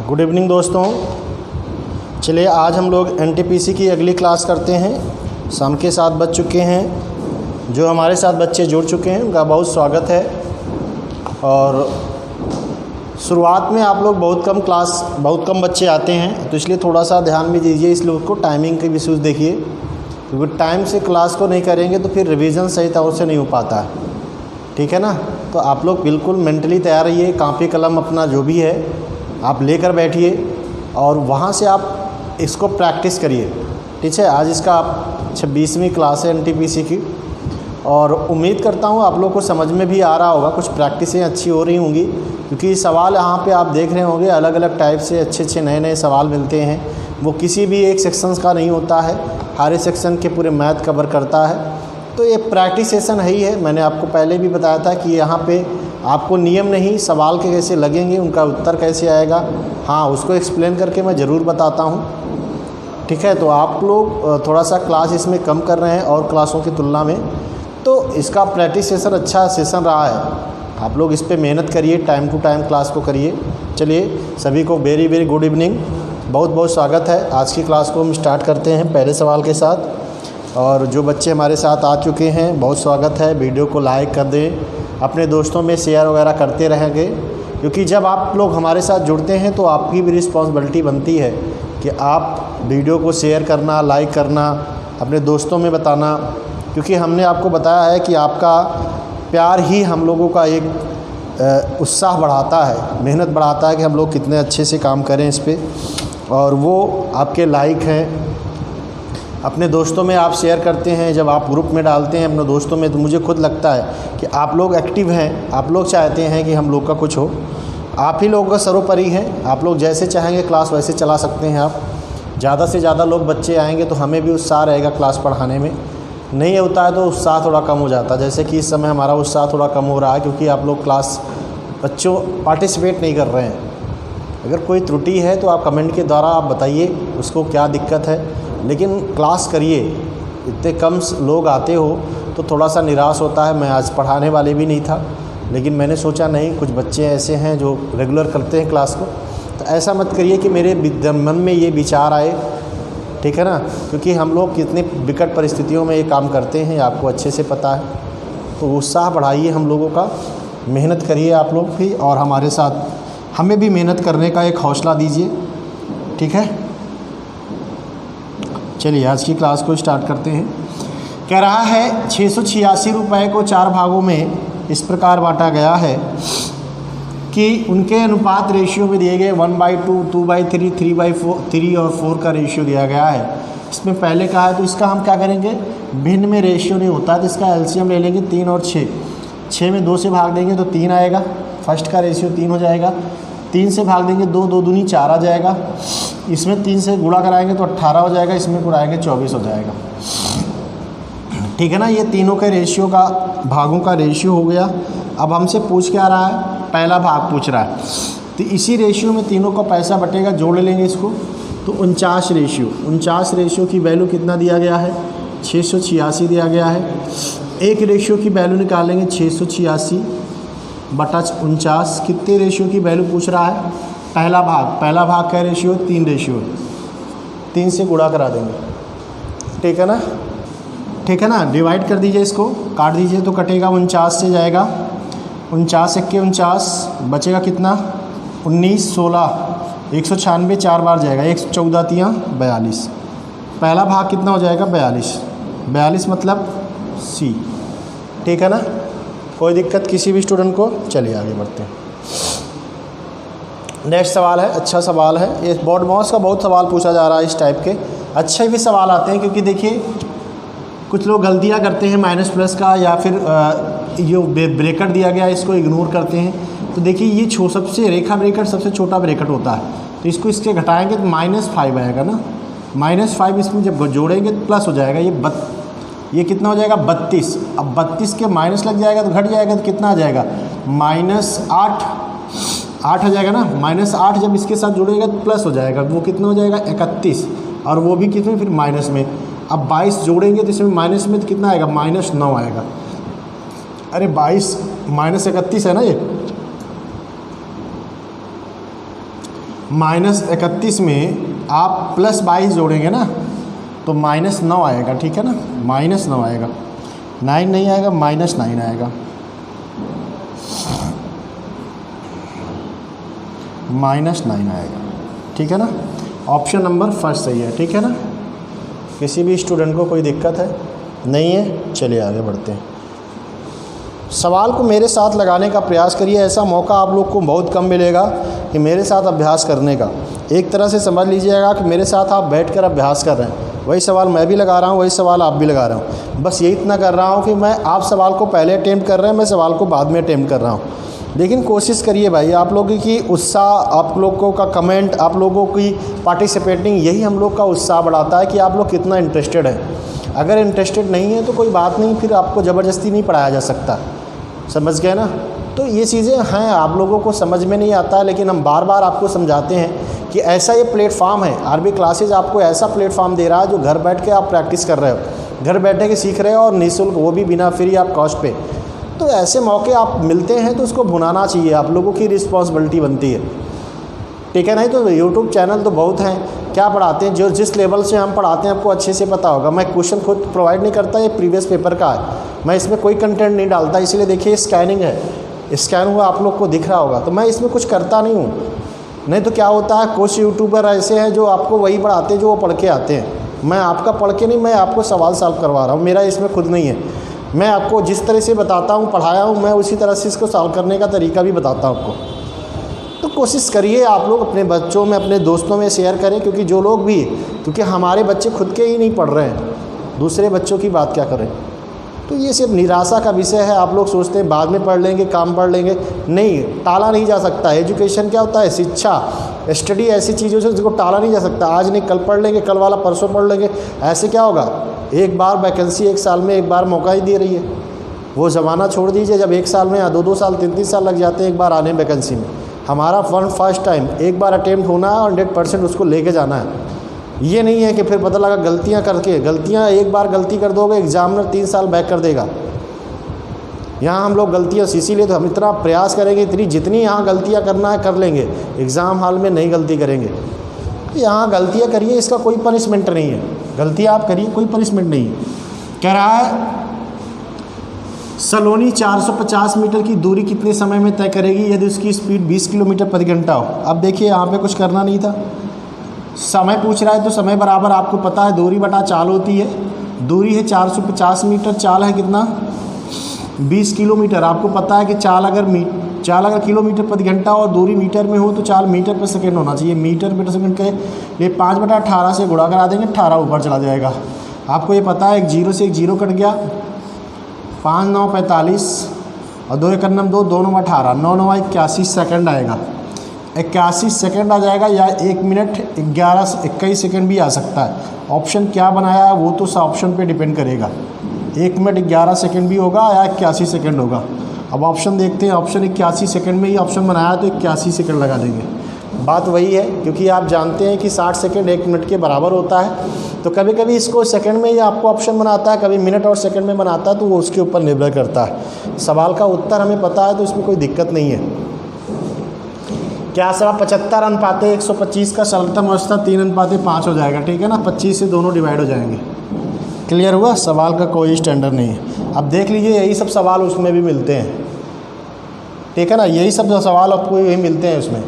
Good evening दोस्तों। चलिए आज हम लोग एनटीपीसी की अगली क्लास करते हैं। शाम के 7 बज चुके हैं। जो हमारे साथ बच्चे जुड़ चुके हैं उनका बहुत स्वागत है। और शुरुआत में आप लोग बहुत कम बच्चे आते हैं, तो इसलिए थोड़ा सा ध्यान भी दीजिए इस लोग को। टाइमिंग के विशेष देखिए, क्योंकि टाइम से क्लास को नहीं करेंगे तो फिर रिवीजन सही तौर से नहीं हो पाता है। ठीक है ना। तो आप लोग बिल्कुल मेंटली तैयार रहिए। कापी कलम अपना जो भी है आप लेकर बैठिए और वहाँ से आप इसको प्रैक्टिस करिए। ठीक है। आज इसका 26वीं क्लास है एनटीपीसी की, और उम्मीद करता हूँ आप लोग को समझ में भी आ रहा होगा। कुछ प्रैक्टिसें अच्छी हो रही होंगी, क्योंकि सवाल यहाँ पे आप देख रहे होंगे अलग अलग टाइप से अच्छे नए सवाल मिलते हैं। वो किसी भी एक सेक्शंस का नहीं होता है, हर सेक्शन के पूरे मैथ कवर करता है। तो ये प्रैक्टिस सेशन ही है। मैंने आपको पहले भी बताया था कि यहाँ पे आपको नियम नहीं, सवाल के कैसे लगेंगे, उनका उत्तर कैसे आएगा, हाँ उसको एक्सप्लेन करके मैं ज़रूर बताता हूँ। ठीक है। तो आप लोग थोड़ा सा क्लास इसमें कम कर रहे हैं और क्लासों की तुलना में, तो इसका प्रैक्टिस सेशन अच्छा सेशन रहा है। आप लोग इस पर मेहनत करिए, टाइम टू टाइम क्लास को करिए। चलिए सभी को वेरी गुड इवनिंग, बहुत बहुत स्वागत है। आज की क्लास को हम स्टार्ट करते हैं पहले सवाल के साथ। और जो बच्चे हमारे साथ आ चुके हैं बहुत स्वागत है। वीडियो को लाइक कर दें, अपने दोस्तों में शेयर वगैरह करते रहेंगे, क्योंकि जब आप लोग हमारे साथ जुड़ते हैं तो आपकी भी रिस्पॉन्सिबिलिटी बनती है कि आप वीडियो को शेयर करना, लाइक करना, अपने दोस्तों में बताना, क्योंकि हमने आपको बताया है कि आपका प्यार ही हम लोगों का एक उत्साह बढ़ाता है, मेहनत बढ़ाता है कि हम लोग कितने अच्छे से काम करें इस पर। और वो आपके लाइक हैं, अपने दोस्तों में आप शेयर करते हैं, जब आप ग्रुप में डालते हैं अपने दोस्तों में, तो मुझे खुद लगता है कि आप लोग एक्टिव हैं, आप लोग चाहते हैं कि हम लोग का कुछ हो। आप ही लोगों का सर्वोपरि हैं। आप लोग जैसे चाहेंगे क्लास वैसे चला सकते हैं आप। ज़्यादा से ज़्यादा लोग बच्चे आएंगे तो हमें भी उत्साह रहेगा क्लास पढ़ाने में। नहीं होता है तो उत्साह थोड़ा कम हो जाता है। जैसे कि इस समय हमारा उत्साह थोड़ा कम हो रहा है, क्योंकि आप लोग बच्चों पार्टिसिपेट नहीं कर रहे हैं। अगर कोई त्रुटि है तो आप कमेंट के द्वारा आप बताइए उसको क्या दिक्कत है, लेकिन क्लास करिए। इतने कम लोग आते हो तो थोड़ा सा निराश होता है। मैं आज पढ़ाने वाले भी नहीं था, लेकिन मैंने सोचा नहीं, कुछ बच्चे ऐसे हैं जो रेगुलर करते हैं क्लास को, तो ऐसा मत करिए कि मेरे मन में ये विचार आए। ठीक है ना। क्योंकि हम लोग कितने विकट परिस्थितियों में ये काम करते हैं आपको अच्छे से पता है। तो उत्साह बढ़ाइए हम लोगों का, मेहनत करिए आप लोग भी, और हमारे साथ हमें भी मेहनत करने का एक हौसला दीजिए। ठीक है। चलिए आज की क्लास को स्टार्ट करते हैं। कह रहा है 686 रुपये को 4 भागों में इस प्रकार बांटा गया है कि उनके अनुपात रेशियो में दिए गए 1/2, 2/3, 3/4 और 4 का रेशियो दिया गया है। इसमें पहले कहा है तो इसका हम क्या करेंगे, भिन्न में रेशियो नहीं होता है तो इसका एलसीएम ले लेंगे 3 और 6। 6 में 2 से भाग देंगे तो 3 आएगा, फर्स्ट का रेशियो 3 हो जाएगा। 3 से भाग देंगे 2 2 दूनी 4 आ जाएगा। इसमें 3 से गुणा कराएंगे तो 18 हो जाएगा, इसमें गुणाएंगे 24 हो जाएगा। ठीक है ना। ये तीनों के रेशियो का, भागों का रेशियो हो गया। अब हमसे पूछ क्या रहा है, पहला भाग पूछ रहा है, तो इसी रेशियो में तीनों का पैसा बटेगा। जोड़ लेंगे इसको तो 49 रेशियो की वैल्यू कितना दिया गया है, 686 दिया गया है। एक रेशियो की वैल्यू निकालेंगे 686 बटा 49। कितने रेशियो की वैल्यू पूछ रहा है, पहला भाग का रेशियो 3 रेशियो, 3 से गुणा करा देंगे। ठीक है ना। ठीक है ना। डिवाइड कर दीजिए, इसको काट दीजिए तो कटेगा 49 से जाएगा 49 × 49 बचेगा कितना, 19 16 196 4 बार जाएगा, 114 × 42। पहला भाग कितना हो जाएगा, 42 मतलब सी। ठीक है ना। कोई दिक्कत किसी भी स्टूडेंट को। चलिए आगे बढ़ते हैं। नेक्स्ट सवाल है, अच्छा सवाल है ये। बोर्ड मॉस का बहुत सवाल पूछा जा रहा है इस टाइप के। अच्छे भी सवाल आते हैं, क्योंकि देखिए कुछ लोग गलतियां करते हैं माइनस प्लस का, या फिर ये ब्रैकेट दिया गया इसको इग्नोर करते हैं। तो देखिए ये सबसे रेखा ब्रैकेट सबसे छोटा ब्रैकेट होता है, तो इसको इसके घटाएंगे तो -5 आएगा ना। -5 इसमें जब जोड़ेंगे तो प्लस हो जाएगा। ये कितना हो जाएगा, 32। अब 32 के माइनस लग जाएगा तो घट जाएगा, तो कितना आ जाएगा, -8 आ जाएगा ना। -8 जब इसके साथ जुड़ेगा तो प्लस हो जाएगा, वो कितना हो जाएगा, 31। और वो भी कितने, फिर माइनस में। अब 22 जोड़ेंगे तो इसमें माइनस में तो कितना आएगा, -9 आएगा। अरे 22 -31 है ना ये। -31 में आप +22 जोड़ेंगे ना तो -9 आएगा, ठीक है ना, -9 आएगा, 9 नहीं आएगा, -9 आएगा, -9 आएगा, ठीक है ना। ऑप्शन नंबर फर्स्ट सही है, ठीक है ना। किसी भी स्टूडेंट को कोई दिक्कत है नहीं है? चलिए आगे बढ़ते हैं। सवाल को मेरे साथ लगाने का प्रयास करिए। ऐसा मौका आप लोग को बहुत कम मिलेगा कि मेरे साथ अभ्यास करने का। एक तरह से समझ लीजिएगा कि मेरे साथ आप बैठकर अभ्यास कर रहे हैं। वही सवाल मैं भी लगा रहा हूँ, वही सवाल आप भी लगा रहे हो। बस यही इतना कर रहा हूँ कि मैं आप सवाल को पहले अटेम्प्ट कर रहे हैं, मैं सवाल को बाद में अटेम्प्ट कर रहा हूँ। लेकिन कोशिश करिए भाई, आप लोगों की उत्साह, आप लोगों का कमेंट, आप लोगों की पार्टिसिपेटिंग, यही हम लोग का उत्साह बढ़ाता है कि आप लोग कितना इंटरेस्टेड हैं। अगर इंटरेस्टेड नहीं है तो कोई बात नहीं, फिर आपको ज़बरदस्ती नहीं पढ़ाया जा सकता, समझ गए ना। तो ये चीज़ें हैं, आप लोगों को समझ में नहीं आता, लेकिन हम बार बार आपको समझाते हैं कि ऐसा ये प्लेटफॉर्म है। आरबी क्लासेज आपको ऐसा प्लेटफॉर्म दे रहा है जो घर बैठ के आप प्रैक्टिस कर रहे हो, घर बैठे के सीख रहे हो, और निःशुल्क, वो भी बिना फ्री ऑफ कॉस्ट पे। तो ऐसे मौके आप मिलते हैं तो उसको भुनाना चाहिए, आप लोगों की रिस्पॉन्सिबिलिटी बनती है, ठीक है। नहीं तो यूट्यूब चैनल तो बहुत हैं, क्या पढ़ाते हैं, जो जिस लेवल से हम पढ़ाते हैं आपको अच्छे से पता होगा। मैं क्वेश्चन खुद प्रोवाइड नहीं करता, ये प्रीवियस पेपर का है, मैं इसमें कोई कंटेंट नहीं डालता। इसलिए देखिए स्कैनिंग है, स्कैन हुआ आप लोग को दिख रहा होगा, तो मैं इसमें कुछ करता नहीं हूँ। नहीं तो क्या होता है, कुछ यूट्यूबर ऐसे हैं जो आपको वही पढ़ाते हैं जो वो पढ़ के आते हैं। मैं आपका पढ़ के नहीं, मैं आपको सवाल सॉल्व करवा रहा हूँ, मेरा इसमें खुद नहीं है। मैं आपको जिस तरह से बताता हूँ, पढ़ाया हूँ, मैं उसी तरह से इसको सॉल्व करने का तरीका भी बताता हूँ आपको। तो कोशिश करिए आप लोग अपने बच्चों में, अपने दोस्तों में शेयर करें, क्योंकि जो लोग भी, क्योंकि हमारे बच्चे खुद के ही नहीं पढ़ रहे हैं, दूसरे बच्चों की बात क्या करें। तो ये सिर्फ निराशा का विषय है। आप लोग सोचते हैं बाद में पढ़ लेंगे, काम पढ़ लेंगे, नहीं, टाला नहीं जा सकता। एजुकेशन क्या होता है, शिक्षा, स्टडी ऐसी चीज़ों से जिसको टाला नहीं जा सकता। आज नहीं कल पढ़ लेंगे, कल वाला परसों पढ़ लेंगे, ऐसे क्या होगा। एक बार वैकेंसी, एक साल में एक बार मौका ही दे रही है। वो ज़माना छोड़ दीजिए जब एक साल में या 2-2 साल, 3-3 साल लग जाते हैं एक बार आने वैकेंसी में। हमारा फर्स्ट टाइम एक बार अटेम्प्ट होना है और 100% उसको लेके जाना है। ये नहीं है कि फिर पता लगा गलतियां करके, गलतियां एक बार गलती कर दोगे, एग्जामिनर 3 साल बैक कर देगा। यहाँ हम लोग गलतियाँ, इसीलिए तो हम इतना प्रयास करेंगे, इतनी जितनी यहाँ गलतियाँ करना है कर लेंगे, एग्ज़ाम हॉल में नहीं गलती करेंगे। यहाँ गलतियाँ करिए, इसका कोई पनिशमेंट नहीं है, गलतियाँ आप करिए, कोई पनिशमेंट नहीं है। कह रहा है सलोनी 450 मीटर की दूरी कितने समय में तय करेगी यदि उसकी स्पीड 20 किलोमीटर प्रति घंटा हो। अब देखिए यहाँ पे कुछ करना नहीं था, समय पूछ रहा है तो समय बराबर आपको पता है दूरी बटा चाल होती है। दूरी है 450 मीटर, चाल है कितना 20 किलोमीटर। आपको पता है कि चाल अगर किलोमीटर प्रति घंटा और दूरी मीटर में हो तो चाल मीटर पर सेकंड होना चाहिए। मीटर पर सेकंड के लिए 5/18 से गुणा करा देंगे, 18 ऊपर चला जाएगा। आपको ये पता है, एक जीरो से एक जीरो कट गया, 5 9 45 और 2 1 2 2 9 18, 9 9 81 सेकंड आएगा। 81 सेकंड आ जाएगा, या 1 मिनट 11 से 21 सेकंड भी आ सकता है। ऑप्शन क्या बनाया है वो तो ऑप्शन पे डिपेंड करेगा। 1 मिनट 11 सेकंड भी होगा या 81 सेकंड होगा। अब ऑप्शन देखते हैं, ऑप्शन 81 सेकंड में ही ऑप्शन बनाया तो 81 सेकंड लगा देंगे। बात वही है, क्योंकि आप जानते हैं कि 60 सेकंड 1 मिनट के बराबर होता है। तो कभी कभी इसको सेकंड में ही आपको ऑप्शन बनाता है, कभी मिनट और सेकंड में बनाता है, तो वो उसके ऊपर निर्भर करता है। सवाल का उत्तर हमें पता है तो इसमें कोई दिक्कत नहीं है। क्या सवाल 75 अनुपाते 125 का सरलतम अवस्था 3 अनुपाते 5 हो जाएगा, ठीक है ना। 25 से दोनों डिवाइड हो जाएंगे। क्लियर हुआ, सवाल का कोई स्टैंडर्ड नहीं है। अब देख लीजिए, यही सब सवाल उसमें भी मिलते हैं, ठीक है ना, यही सब सवाल आपको यही मिलते हैं उसमें।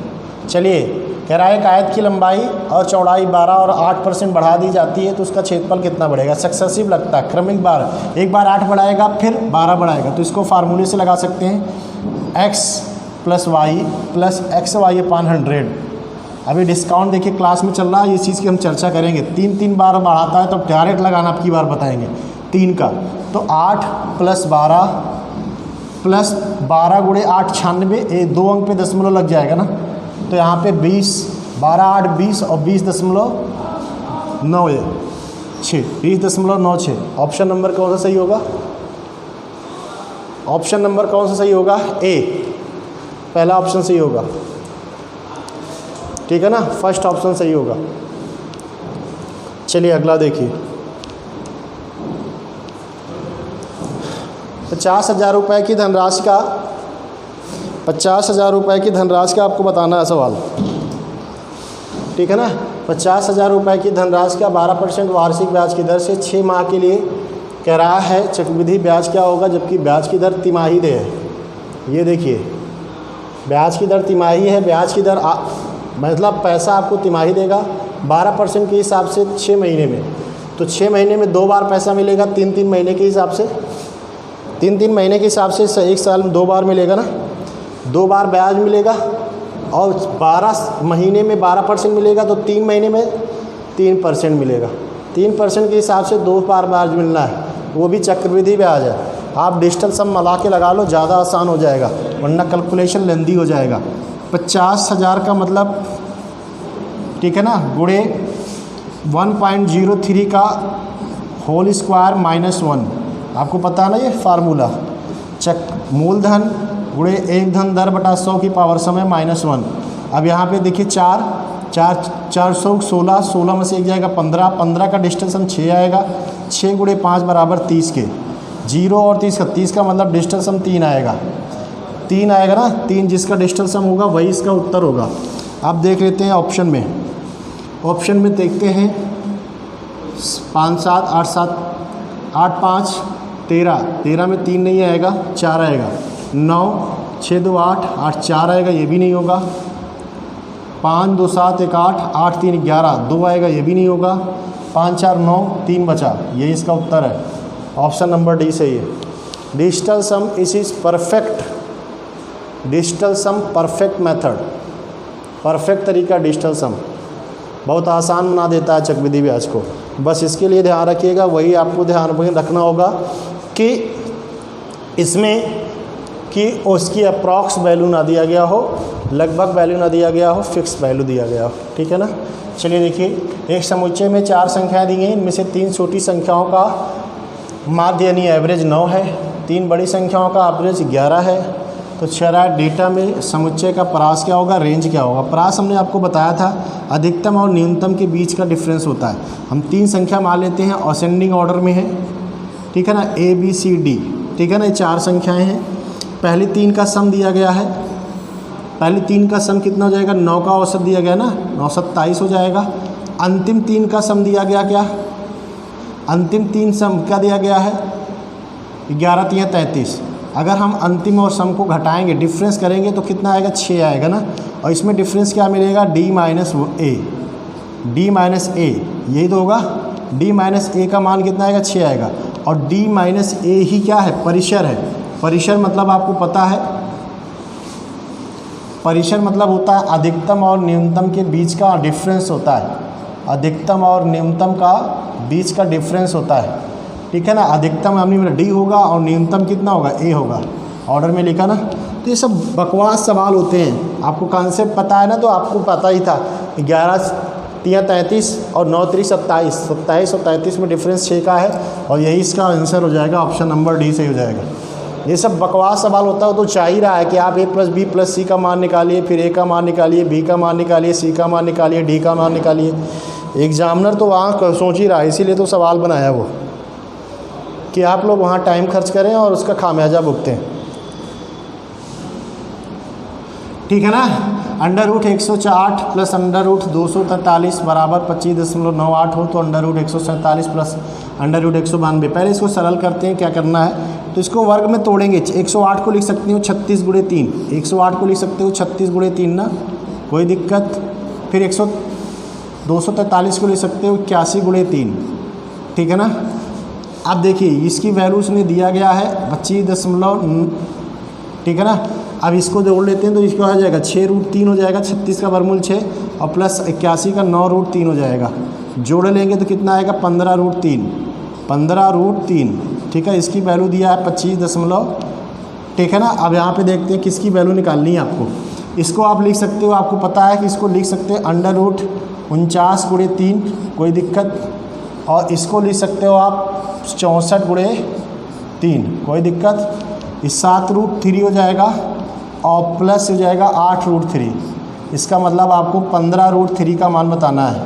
चलिए, कह रहा है एक आयत की लंबाई और चौड़ाई 12 और 8% बढ़ा दी जाती है तो उसका क्षेत्रफल कितना बढ़ेगा। सक्सेसिव लगता है, क्रमिक बार, एक बार 8 बढ़ाएगा फिर 12 बढ़ाएगा, तो इसको फार्मूले से लगा सकते हैं, x + y + xy/100। अभी डिस्काउंट देखिए क्लास में चल रहा है, इस चीज़ की हम चर्चा करेंगे। 3 बार बढ़ाता है तो डायरेक्ट लगाना, अब की बार बताएंगे 3 का, तो 8 + 12 + 12 × 8 96, 2 अंक पे दशमलव लग जाएगा ना, तो यहाँ पे 20, 12 8 20 और 20.96 ऑप्शन नंबर कौन सा सही होगा, ऑप्शन नंबर कौन सा सही होगा, ए, पहला ऑप्शन सही होगा, ठीक है ना, फर्स्ट ऑप्शन सही होगा। चलिए अगला देखिए, 50,000 रुपये की धनराशि का 50,000 रुपये की धनराशि का आपको बताना है सवाल। ठीक है ना। 50,000 रुपये की धनराशि का 12% वार्षिक ब्याज की दर से 6 माह के लिए कह रहा है चक्रवृद्धि ब्याज क्या होगा, जबकि ब्याज की दर तिमाही दे है। ये देखिए ब्याज की दर तिमाही है, ब्याज की दर मतलब पैसा आपको तिमाही देगा 12% के हिसाब से 6 महीने में, तो 6 महीने में 2 बार पैसा मिलेगा, 3-3 महीने के हिसाब से 3-3 महीने के हिसाब से 1 साल में 2 बार मिलेगा ना, 2 बार ब्याज मिलेगा और 12 महीने में 12% मिलेगा, तो 3 महीने में 3% मिलेगा। 3% के हिसाब से 2 बार ब्याज मिलना है, वो भी चक्रवृद्धि ब्याज है। आप डिजिटल सम मिला के लगा लो, ज़्यादा आसान हो जाएगा, वरना कैलकुलेशन लेंदी हो जाएगा। 50,000 का मतलब ठीक है ना, गुणे 1.03 का होल स्क्वायर -1, आपको पता है ना ये फार्मूला। मूलधन गुणे 1 धन दर बटा 100 की पावर समय -1। अब यहाँ पे देखिए 416, 16 में से 1 जाएगा 15, 15 का डिजिटल सम 6 आएगा, 6 गुणे 5 बराबर 30 के, 0 और 30 का मतलब डिजिटल सम 3 आएगा, 3 आएगा ना, 3 जिसका डिजिटल सम होगा वही इसका उत्तर होगा। आप देख लेते हैं ऑप्शन में, ऑप्शन में देखते हैं 5 7 8 7 8 5 13, 13 में 3 नहीं आएगा, 4 आएगा, 9 6 2 8 8 4 आएगा, ये भी नहीं होगा, 5 2 7 1 8 8 3 11 2 आएगा, ये भी नहीं होगा, 5 4 9 3 बचा, ये इसका उत्तर है। ऑप्शन नंबर डी सही है। Digital sum is perfect, digital sum perfect method, perfect तरीका डिजिटल सम, बहुत आसान बना देता है चक्रवृद्धि ब्याज को। बस इसके लिए ध्यान रखिएगा, वही आपको ध्यान रखना होगा कि इसमें कि उसकी अप्रॉक्स वैल्यू ना दिया गया हो, लगभग वैल्यू ना दिया गया हो, फिक्स वैल्यू दिया गया हो, ठीक है ना। चलिए देखिए, एक समुच्चय में 4 संख्याएं दी गई, इनमें से 3 छोटी संख्याओं का माध्य यानी एवरेज 9 है, 3 बड़ी संख्याओं का एवरेज 11 है। तो चरा डेटा में समुच्चय का परास क्या होगा, रेंज क्या होगा। परास हमने आपको बताया था अधिकतम और न्यूनतम के बीच का डिफरेंस होता है। हम 3 संख्या मान लेते हैं, असेंडिंग ऑर्डर में है, ठीक है ना, A B C D, ठीक है ना, ये 4 संख्याएं हैं। पहली 3 का सम दिया गया है, पहली 3 का सम कितना हो जाएगा, 9 का औसत दिया गया ना, 9 27 हो जाएगा। अंतिम 3 का सम दिया गया क्या, अंतिम 3 सम क्या दिया गया है, 11 3 33। अगर हम अंतिम और सम को घटाएंगे, डिफरेंस करेंगे तो कितना आएगा, 6 आएगा ना, और इसमें डिफरेंस क्या मिलेगा, D माइनस A, यही तो होगा। D माइनस A का मान कितना आएगा, 6 आएगा, और D माइनस A ही क्या है, परिसर है। परिसर मतलब आपको पता है, परिसर मतलब होता है अधिकतम और न्यूनतम के बीच का डिफरेंस होता है, अधिकतम और न्यूनतम का बीच का डिफरेंस होता है, ठीक है ना। अधिकतम यानी मेरा D होगा और न्यूनतम कितना होगा, A होगा, ऑर्डर में लिखा ना। तो ये सब बकवास सवाल होते हैं, आपको कॉन्सेप्ट पता है ना, तो आपको पता ही था 11 3 33 और 9 3 27, 27 और 33 में डिफरेंस 6 का है, और यही इसका आंसर हो जाएगा, ऑप्शन नंबर डी सही हो जाएगा। ये सब बकवास सवाल होता है, तो चाह ही रहा है कि आप A + B + C का मान निकालिए, फिर A का मान निकालिए, B का मान निकालिए, C का मान निकालिए, D का मान निकालिए। एग्जामिनर तो वहाँ सोच ही रहा है, इसीलिए तो सवाल बनाया वो, कि आप लोग वहाँ टाइम खर्च करें और उसका खामियाजा भुगतें, ठीक है ना। √108 + √243 बराबर 25.98 हो, तो √147 + √192। पहले इसको सरल करते हैं, क्या करना है, तो इसको वर्ग में तोड़ेंगे। 108 को लिख सकते हो 36 × 3, 108 को लिख सकते हो 36 × 3 ना, कोई दिक्कत। फिर 243 को लिख सकते हो 81 × 3, ठीक है ना। अब देखिए इसकी वैल्यू उसने दिया गया है 25, ठीक है ना। अब इसको जोड़ लेते हैं, तो इसको आ जाएगा 6√3 हो जाएगा, 36 का वर्गमूल 6 और प्लस 81 का 9√3 हो जाएगा। जोड़ लेंगे तो कितना आएगा, 15√3, 15√3, ठीक है। इसकी वैल्यू दिया है 25, ठीक है ना। अब यहाँ पे देखते हैं किसकी वैल्यू निकालनी है आपको। इसको आप लिख सकते हो, आपको पता है कि इसको लिख सकते हैं √49 × 3, कोई दिक्कत। और इसको लिख सकते हो आप 64 × 3, कोई दिक्कत। इस 7√3 हो जाएगा और प्लस हो जाएगा 8√3। इसका मतलब आपको 15√3 का मान बताना है।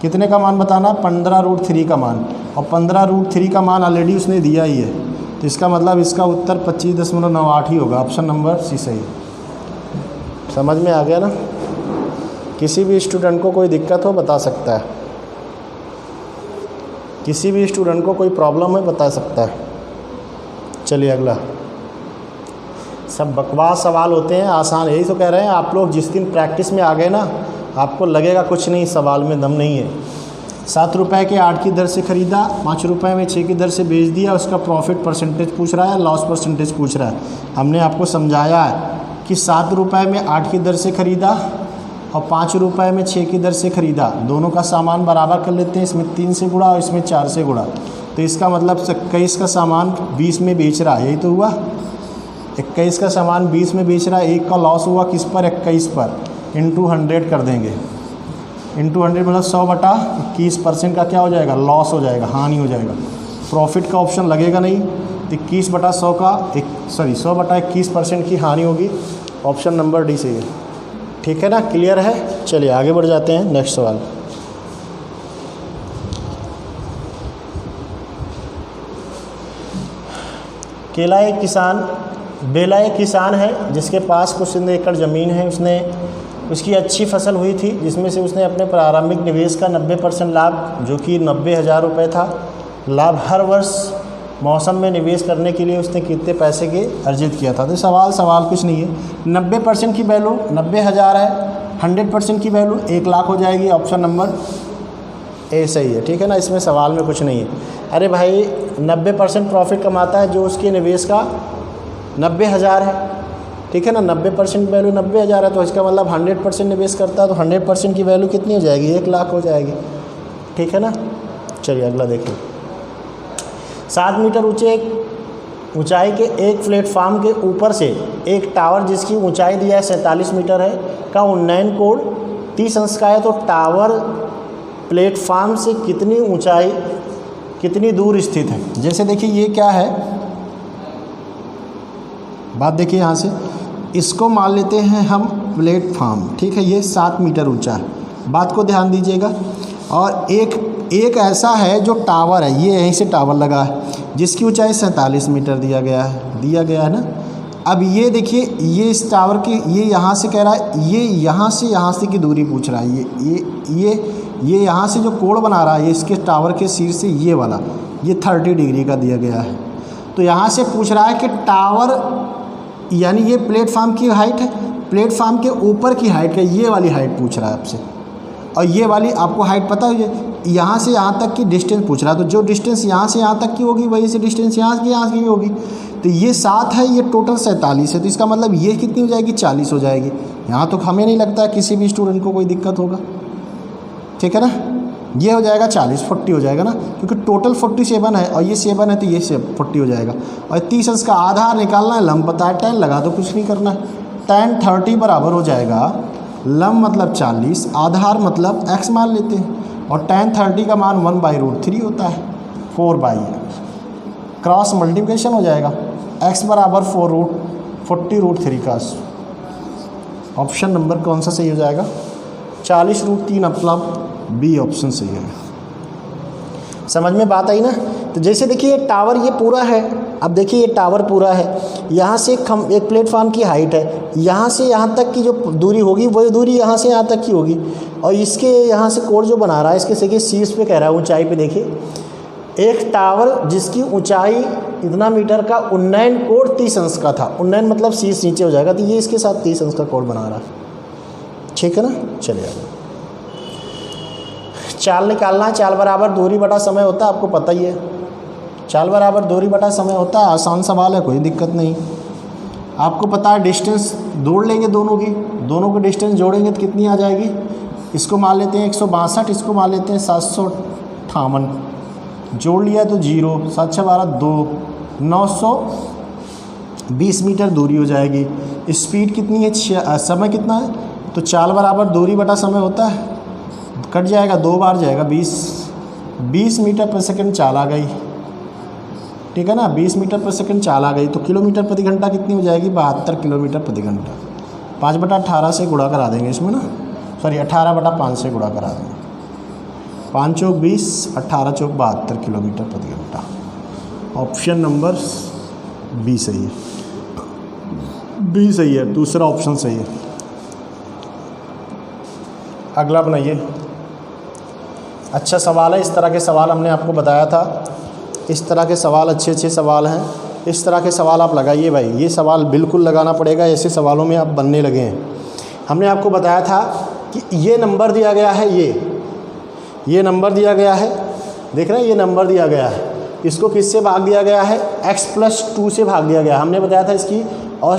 कितने का मान बताना है, 15√3 का मान, और 15√3 का मान ऑलरेडी उसने दिया ही है, तो इसका मतलब इसका उत्तर 25.98 ही होगा, ऑप्शन नंबर सी सही। समझ में आ गया ना किसी भी स्टूडेंट को कोई दिक्कत हो बता सकता है, किसी भी स्टूडेंट को कोई प्रॉब्लम है बता सकता है। चलिए अगला। सब बकवास सवाल होते हैं, आसान। यही तो कह रहे हैं आप लोग जिस दिन प्रैक्टिस में आ गए ना, आपको लगेगा कुछ नहीं, सवाल में दम नहीं है। 7 रुपए के 8 की दर से ख़रीदा, 5 रुपए में 6 की दर से बेच दिया, उसका प्रॉफिट परसेंटेज पूछ रहा है, लॉस परसेंटेज पूछ रहा है। हमने आपको समझाया है कि 7 रुपए में 8 की दर से ख़रीदा और 5 रुपए में 6 की दर से ख़रीदा, दोनों का सामान बराबर कर लेते हैं। इसमें 3 से गुणा और इसमें 4 से गुणा, तो इसका मतलब 21 का सामान 20 में बेच रहा है, यही तो हुआ। 21 का सामान 20 में बेच रहा है, एक का लॉस हुआ किस पर, 21 पर, इंटू 100 कर देंगे। इंटू 100 मतलब 100/21% का क्या हो जाएगा, लॉस हो जाएगा, हानि हो जाएगा। प्रॉफिट का ऑप्शन लगेगा नहीं, तो 21/100 का 100/21% की हानि होगी। ऑप्शन नंबर डी सही है। ठीक है ना, क्लियर है। चलिए आगे बढ़ जाते हैं, नेक्स्ट सवाल। बेला एक किसान है जिसके पास कुछ एकड़ ज़मीन है। उसकी अच्छी फसल हुई थी, जिसमें से उसने अपने प्रारंभिक निवेश का 90% लाभ, जो कि 90,000 रुपये था, लाभ हर वर्ष मौसम में निवेश करने के लिए उसने कितने पैसे के अर्जित किया था। तो सवाल कुछ नहीं है। 90% की वैल्यू 90,000 है, 100% की वैल्यू 1,00,000 हो जाएगी। ऑप्शन नंबर ए सही है। ठीक है ना, इसमें सवाल में कुछ नहीं है। अरे भाई 90% प्रॉफिट कमाता है जो उसके निवेश का 90,000 है। ठीक है ना, 90% वैल्यू 90,000 है, तो इसका मतलब 100% निवेश करता है, तो 100% की वैल्यू कितनी हो जाएगी, 1,00,000 हो जाएगी। ठीक है ना। चलिए अगला देखिए। 7 मीटर ऊंचाई के एक प्लेटफार्म के ऊपर से एक टावर जिसकी ऊंचाई दिया है 47 मीटर है का उन्नयन कोण 30 अंश का है। तो टावर प्लेटफार्म से कितनी ऊंचाई, कितनी दूर स्थित है। जैसे देखिए ये क्या है, बात देखिए यहाँ से, इसको मान लेते हैं हम प्लेटफार्म। ठीक है, ये 7 मीटर ऊंचा है, बात को ध्यान दीजिएगा। और एक ऐसा है जो टावर है, ये यहीं से टावर लगा है, जिसकी ऊंचाई 47 मीटर दिया गया है ना। अब ये देखिए, ये इस टावर की, ये यहाँ से कह रहा है, ये यहाँ से की दूरी पूछ रहा है। ये यहाँ से जो कोण बना रहा है, ये इसके टावर के सिर से ये वाला, ये 30 डिग्री का दिया गया है। तो यहाँ से पूछ रहा है कि टावर, यानी ये प्लेटफार्म की हाइट है, प्लेटफार्म के ऊपर की हाइट है, ये वाली हाइट पूछ रहा है आपसे। और ये वाली आपको हाइट पता है, यहाँ से यहाँ तक की डिस्टेंस पूछ रहा है। तो जो डिस्टेंस यहाँ से यहाँ तक की होगी, वही से डिस्टेंस यहाँ की भी होगी। तो ये 7 है, ये टोटल 47 है, तो इसका मतलब ये कितनी हो जाएगी, 40 हो जाएगी। यहाँ तो हमें नहीं लगता है किसी भी स्टूडेंट को कोई दिक्कत होगा। ठीक है ना, ये हो जाएगा 40 हो जाएगा ना, क्योंकि टोटल 47 है और ये 7 है, तो ये 40 हो जाएगा। और 30 अंश का आधार निकालना है, लंब पता है, tan लगा दो, कुछ नहीं करना है। tan 30 बराबर हो जाएगा, लंब मतलब 40, आधार मतलब x मान लेते हैं, और tan 30 का मान 1/√3 होता है, 4/, क्रॉस मल्टीप्लिकेशन हो जाएगा, x बराबर 40√3 का। ऑप्शन नंबर कौन सा सही हो जाएगा, 40√3, मतलब बी ऑप्शन सही है। समझ में बात आई ना। तो जैसे देखिए ये टावर ये पूरा है, अब देखिए ये टावर पूरा है, यहाँ से एक प्लेटफॉर्म की हाइट है, यहाँ से यहाँ तक की जो दूरी होगी वही दूरी यहाँ से यहाँ तक की होगी। और इसके यहाँ से कोण जो बना रहा है, इसके देखिए शीर्ष पे कह रहा है, ऊंचाई पे देखिए, एक टावर जिसकी ऊंचाई इतना मीटर का उन्नयन कोण 30 अंश का था। उन्नयन मतलब शीर्ष नीचे हो जाएगा, तो ये इसके साथ 30 अंश का कोण बना रहा है। ठीक है ना। चलिए चाल निकालना है। चाल बराबर दूरी बटा समय होता है, आपको पता ही है। चाल बराबर दूरी बटा समय होता है, आसान सवाल है, कोई दिक्कत नहीं। आपको पता है डिस्टेंस जोड़ लेंगे दोनों की डिस्टेंस जोड़ेंगे तो कितनी आ जाएगी। इसको मान लेते हैं 162, इसको मान लेते हैं 758, जोड़ लिया तो 0, 7 6 12 2, 920 मीटर दूरी हो जाएगी। स्पीड कितनी है, समय कितना है, तो चाल बराबर दूरी बटा समय होता है, कट जाएगा, 2 बार जाएगा, 20 मीटर पर सेकंड चाल आ गई। ठीक है ना, 20 मीटर पर सेकंड चाल आ गई, तो किलोमीटर प्रति घंटा कितनी हो जाएगी, 72 किलोमीटर प्रति घंटा। 5/18 से गुणा करा देंगे इसमें ना, सॉरी 18/5 से गुणा करा देंगे। 5 चौक 20, 18 चौक 72 किलोमीटर प्रति घंटा। ऑप्शन नंबर बी सही है, बी सही है, दूसरा ऑप्शन सही है। अगला बनाइए। अच्छा सवाल है, इस तरह के सवाल हमने आपको बताया था, इस तरह के सवाल अच्छे सवाल हैं, इस तरह के सवाल आप लगाइए भाई, ये सवाल बिल्कुल लगाना पड़ेगा, ऐसे सवालों में आप बनने लगे हैं। हमने आपको बताया था कि ये नंबर दिया गया है, ये नंबर दिया गया है, देख रहे हैं ये नंबर दिया गया है, इसको किससे भाग दिया गया है, x+2 से भाग दिया गया। हमने बताया था इसकी, और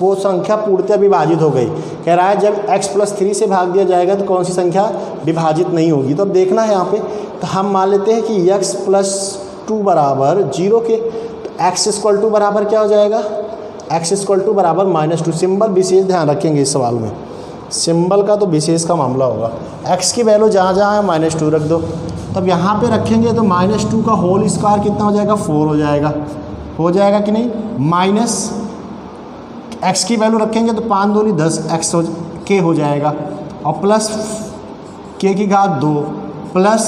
वो संख्या पूर्णतः विभाजित हो गई। कह रहा है जब x+3 से भाग दिया जाएगा तो कौन सी संख्या विभाजित नहीं होगी। तो अब देखना है यहाँ पे, तो हम मान लेते हैं कि x+2 बराबर 0 के, तो x बराबर क्या हो जाएगा, x बराबर -2। सिंबल विशेष ध्यान रखेंगे इस सवाल में, सिंबल का तो विशेष का मामला होगा। x की वैल्यू जहाँ जहाँ है -2 रख दो, तब यहाँ पे रखेंगे तो -2 का होल स्क्वायर कितना हो जाएगा, 4 हो जाएगा कि नहीं, माइनस x की वैल्यू रखेंगे तो 5 दूनी 10 x k हो जाएगा, और प्लस k की घात 2 प्लस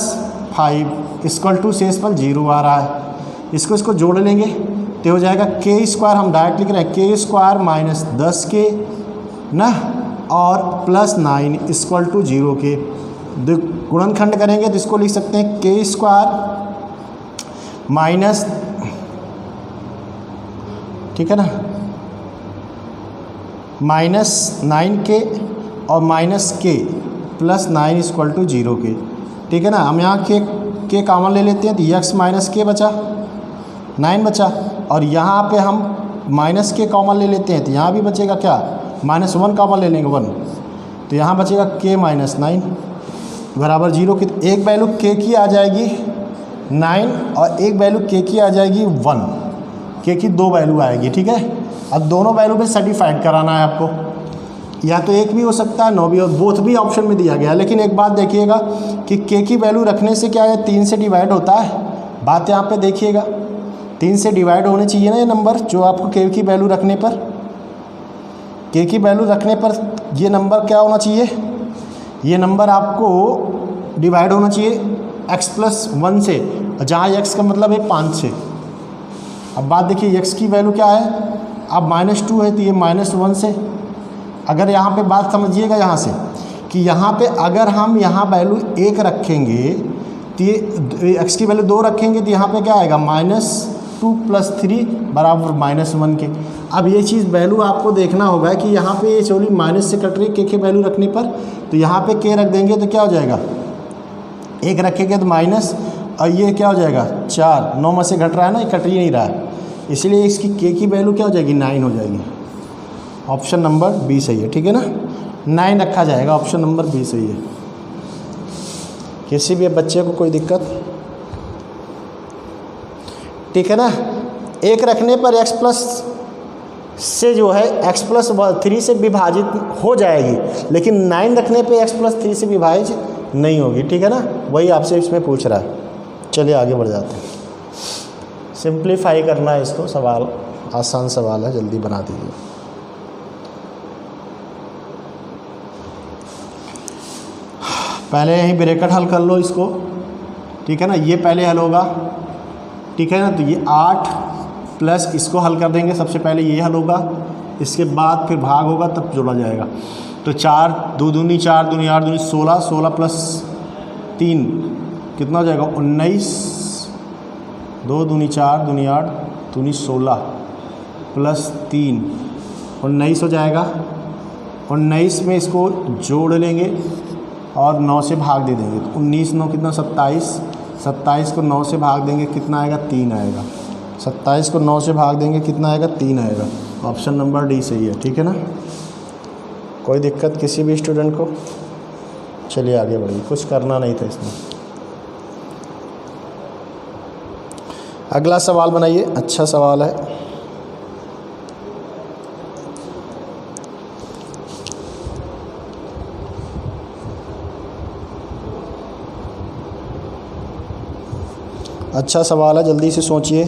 5 इक्वल टू शेष पर 0 आ रहा है। इसको जोड़ लेंगे तो हो जाएगा k स्क्वायर, हम डायरेक्ट लिख रहे हैं k स्क्वायर माइनस 10k ना, और प्लस 9 इक्वल टू 0 के। गुणनखंड करेंगे तो इसको लिख सकते हैं k स्क्वायर माइनस, ठीक है ना, -9k और -k प्लस 9 इक्वल टू 0 के, ठीक है ना। हम यहाँ के कॉमन ले लेते हैं तो x माइनस k बचा, 9 बचा, और यहाँ पे हम माइनस के कॉमन ले लेते हैं तो यहाँ भी बचेगा क्या, -1 कॉमन ले लेंगे 1, तो यहाँ बचेगा k माइनस 9 बराबर 0 की। एक वैल्यू k की आ जाएगी 9 और एक वैल्यू k की आ जाएगी 1, k की 2 वैल्यू आएगी, ठीक है। अब दोनों वैल्यू पे सर्टिफाइड कराना है आपको, या तो एक भी हो सकता है 9 भी, और बोथ भी ऑप्शन में दिया गया है। लेकिन एक बात देखिएगा कि k की वैल्यू रखने से क्या है, 3 से डिवाइड होता है, बात यहाँ पे देखिएगा, 3 से डिवाइड होने चाहिए ना ये नंबर, जो आपको k की वैल्यू रखने पर, k की वैल्यू रखने पर ये नंबर क्या होना चाहिए, ये नंबर आपको डिवाइड होना चाहिए x+1 से, जहाँ x का मतलब है 5 से। अब बात देखिए x की वैल्यू क्या है, अब -2 है तो ये -1 से। अगर यहाँ पे बात समझिएगा यहाँ से कि यहाँ पे अगर हम यहाँ वैल्यू 1 रखेंगे तो ये x की वैल्यू 2 रखेंगे तो यहाँ पे क्या आएगा, -2 + 3 बराबर -1 के। अब ये चीज़ वैल्यू आपको देखना होगा कि यहाँ पे ये चोली माइनस से कट रही है k वैल्यू रखने पर, तो यहाँ पे k रख देंगे तो क्या हो जाएगा, 1 रखेंगे तो माइनस, और ये क्या हो जाएगा 4, 9 में से घट रहा है ना, ये कट ही नहीं रहा है, इसलिए इसकी k की वैल्यू क्या हो जाएगी, 9 हो जाएगी। ऑप्शन नंबर बी सही है, ठीक है ना, 9 रखा जाएगा, ऑप्शन नंबर बी सही है। किसी भी बच्चे को कोई दिक्कत, ठीक है ना। 1 रखने पर x+ से जो है x+3 से विभाजित हो जाएगी, लेकिन 9 रखने पे x+3 से विभाजित नहीं होगी, ठीक है ना, वही आपसे इसमें पूछ रहा है। चलिए आगे बढ़ जाते हैं, सिंप्लीफाई करना है इसको, सवाल आसान सवाल है, जल्दी बना दीजिए। पहले यहीं ब्रैकेट हल कर लो इसको, ठीक है ना, ये पहले हल होगा, ठीक है ना, तो ये 8 प्लस इसको हल कर देंगे, सबसे पहले ये हल होगा, इसके बाद फिर भाग होगा तब जोड़ा जाएगा। तो 4 2 दूनी 4 दूनी 8 दूनी 16, 16 प्लस 3 कितना हो जाएगा 19, 2 दूनी 4 दूनी 8 दूनी 16 प्लस 3 19 हो जाएगा। 19 में इसको जोड़ लेंगे और 9 से भाग दे देंगे, तो 19 9 कितना 27, 27 को 9 से भाग देंगे कितना आएगा 3 आएगा, 27 को 9 से भाग देंगे कितना आएगा 3 आएगा। ऑप्शन नंबर डी सही है, ठीक है ना। कोई दिक्कत किसी भी स्टूडेंट को? चलिए आगे बढ़िए, कुछ करना नहीं था इसमें। अगला सवाल बनाइए, अच्छा सवाल है। अच्छा सवाल है, जल्दी से सोचिए।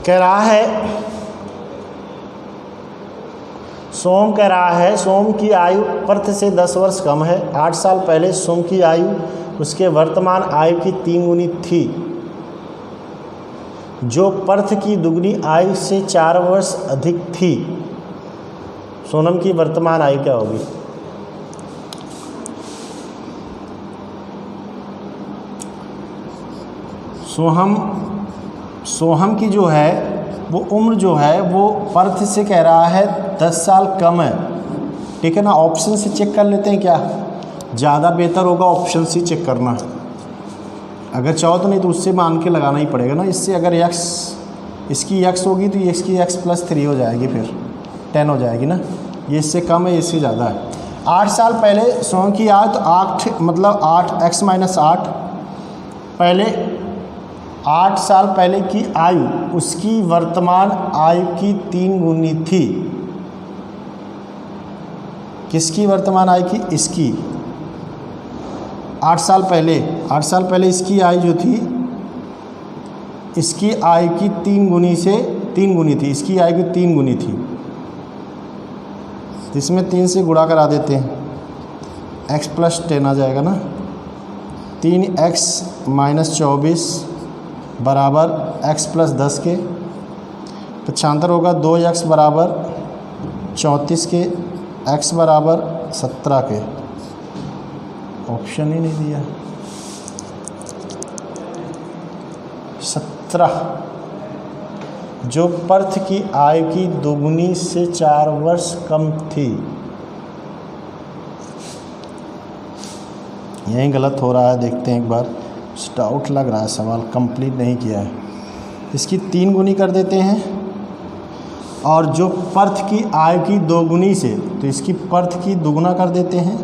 कह रहा है, सोम कह रहा है सोम की आयु पर्थ से 10 वर्ष कम है। 8 साल पहले सोम की आयु उसके वर्तमान आयु की 3 गुनी थी, जो पर्थ की दुगनी आयु से 4 वर्ष अधिक थी। सोनम की वर्तमान आयु क्या होगी? सोहम की जो है वो उम्र जो है वो पर्थ से कह रहा है 10 साल कम है, ठीक है ना। ऑप्शन से चेक कर लेते हैं, क्या ज़्यादा बेहतर होगा ऑप्शन से चेक करना। अगर चाहो तो, नहीं तो उससे मान के लगाना ही पड़ेगा ना। इससे अगर x इसकी x होगी तो ये इसकी x + 3 हो जाएगी, फिर 10 हो जाएगी ना। ये इससे कम है, इससे ज़्यादा है। 8 साल पहले सोम की आयु तो 8 मतलब 8 x - 8 पहले 8 साल पहले की आयु उसकी वर्तमान आयु की 3 गुनी थी। किसकी वर्तमान आयु की? इसकी। 8 साल पहले इसकी आयु जो थी, इसकी आयु की 3 गुनी थी। इसकी आयु की 3 गुनी थी। इसमें 3 से गुणा करा देते हैं, x + 10 आ जाएगा ना। 3x - 24 बराबर x + 10 के। पक्षांतर होगा 2x बराबर 34 के, x बराबर 17 के। ऑप्शन ही नहीं दिया। 17 जो पर्थ की आयु की दोगुनी से 4 वर्ष कम थी। यहीं गलत हो रहा है, देखते हैं एक बार। डाउट लग रहा है, सवाल कंप्लीट नहीं किया है। इसकी 3 गुनी कर देते हैं, और जो पर्थ की आयु की 2 गुनी से, तो इसकी पर्थ की दुगुना कर देते हैं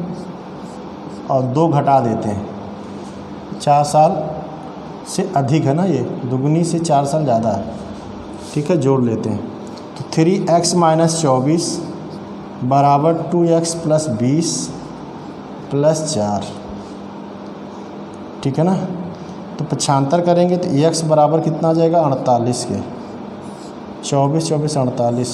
और 2 घटा देते हैं। 4 साल से अधिक है ना, ये दुगुनी से 4 साल ज़्यादा है, ठीक है। जोड़ लेते हैं तो 3x - 24 बराबर 2x + 20 + 4, ठीक है ना। तो पक्षांतर करेंगे तो x बराबर कितना आ जाएगा? 48 के। 24 24 48।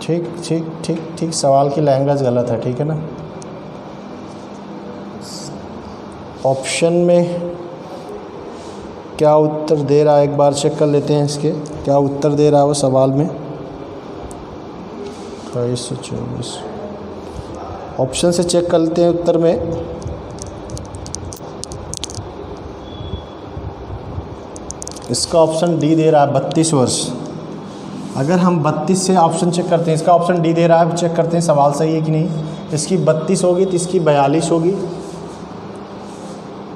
ठीक सवाल की लैंग्वेज गलत है, ठीक है ना। ऑप्शन में क्या उत्तर दे रहा है एक बार चेक कर लेते हैं। इसके क्या उत्तर दे रहा है वो सवाल में? 2224। ऑप्शन से चेक कर लेते हैं उत्तर में। इसका ऑप्शन डी दे रहा है 32 वर्ष। अगर हम 32 से ऑप्शन चेक करते हैं, इसका ऑप्शन डी दे रहा है, चेक करते हैं सवाल सही है कि नहीं। इसकी 32 होगी तो इसकी 42 होगी,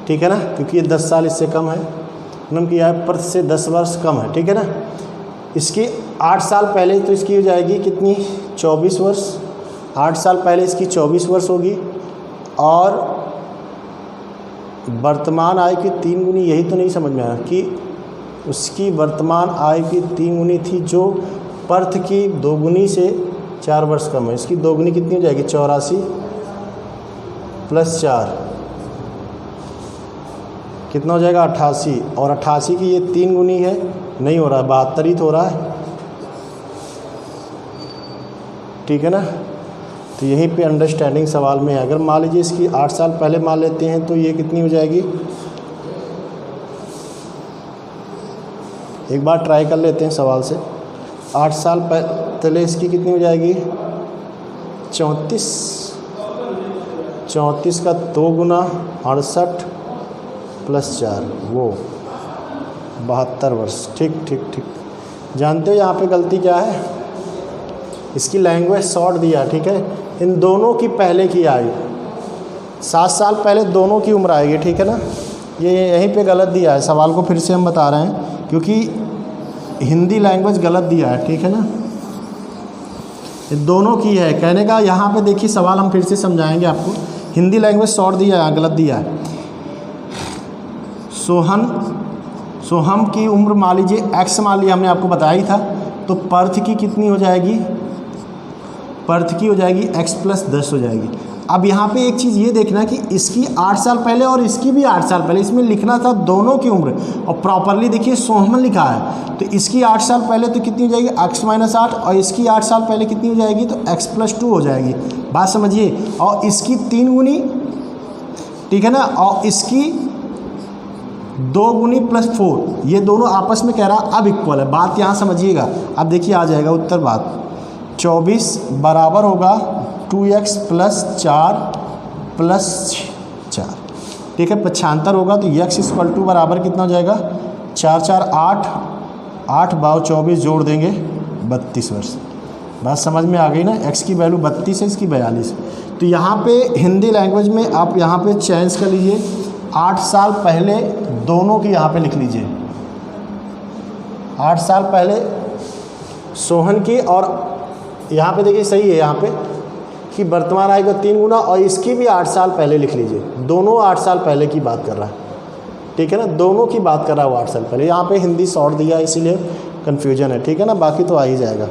ठीक है ना, क्योंकि ये 10 साल इससे कम है। नम की आयु पर्थ से 10 वर्ष कम है, ठीक है ना। इसकी 8 साल पहले तो इसकी हो जाएगी कितनी? 24 वर्ष। 8 साल पहले इसकी 24 वर्ष होगी, और वर्तमान आयु की 3 गुनी। यही तो नहीं समझ में आया कि उसकी वर्तमान आयु की 3 गुनी थी, जो पर्थ की 2 गुनी से 4 वर्ष कम है। इसकी 2 गुनी कितनी हो जाएगी? 84 + 4 कितना हो जाएगा? 88। और 88 की ये 3 गुनी है, नहीं हो रहा है, 72 ही तो हो रहा है, ठीक है ना। तो यहीं पे अंडरस्टैंडिंग सवाल में है। अगर मान लीजिए इसकी 8 साल पहले मान लेते हैं तो ये कितनी हो जाएगी? एक बार ट्राई कर लेते हैं सवाल से। 8 साल पहले इसकी कितनी हो जाएगी? 34। 34 का 2 गुना 68 + 4 वो 72 वर्ष। ठीक। जानते हो यहाँ पे गलती क्या है? इसकी लैंग्वेज शॉर्ट दिया, ठीक है। इन दोनों की पहले की आयु 7 साल पहले दोनों की उम्र आएगी, ठीक है ना। ये यहीं पे गलत दिया है। सवाल को फिर से हम बता रहे हैं, क्योंकि हिंदी लैंग्वेज गलत दिया है, ठीक है ना। ये दोनों की है कहने का। यहाँ पे देखिए सवाल हम फिर से समझाएंगे आपको। हिंदी लैंग्वेज शॉर्ट दिया है, गलत दिया है। सोहम की उम्र मान लीजिए x मान लिया, हमने आपको बताया ही था। तो पर्थ की कितनी हो जाएगी? पर्थ की हो जाएगी x + 10 हो जाएगी। अब यहाँ पे एक चीज़ ये देखना कि इसकी 8 साल पहले और इसकी भी 8 साल पहले, इसमें लिखना था दोनों की उम्र, और प्रॉपरली देखिए सोहमन लिखा है, तो इसकी 8 साल पहले तो कितनी हो जाएगी x-8, और इसकी 8 साल पहले कितनी हो जाएगी तो x+2 हो जाएगी। बात समझिए। और इसकी 3 गुनी, ठीक है ना, और इसकी 2 गुनी +4, ये दोनों आपस में कह रहा अब इक्वल है। बात यहाँ समझिएगा। अब देखिए आ जाएगा उत्तर। बात 24 बराबर होगा 2x + 4 + 4, ठीक है, 75 होगा। तो x = बराबर कितना हो जाएगा 4 4 8, 8 बाव 24 जोड़ देंगे 32 वर्ष। बात समझ में आ गई ना। x की वैल्यू 32 है, इसकी 42। तो यहाँ पे हिंदी लैंग्वेज में आप यहाँ पे चेंज कर लीजिए, 8 साल पहले दोनों की यहाँ पे लिख लीजिए, 8 साल पहले सोहन की, और यहाँ पे देखिए सही है यहाँ पे कि वर्तमान आय का 3 गुना, और इसकी भी 8 साल पहले लिख लीजिए। दोनों 8 साल पहले की बात कर रहा है, ठीक है ना, दोनों की बात कर रहा है वो 8 साल पहले। यहाँ पे हिंदी शॉर्ट दिया है इसीलिए कन्फ्यूजन है, ठीक है ना, बाकी तो आ ही जाएगा।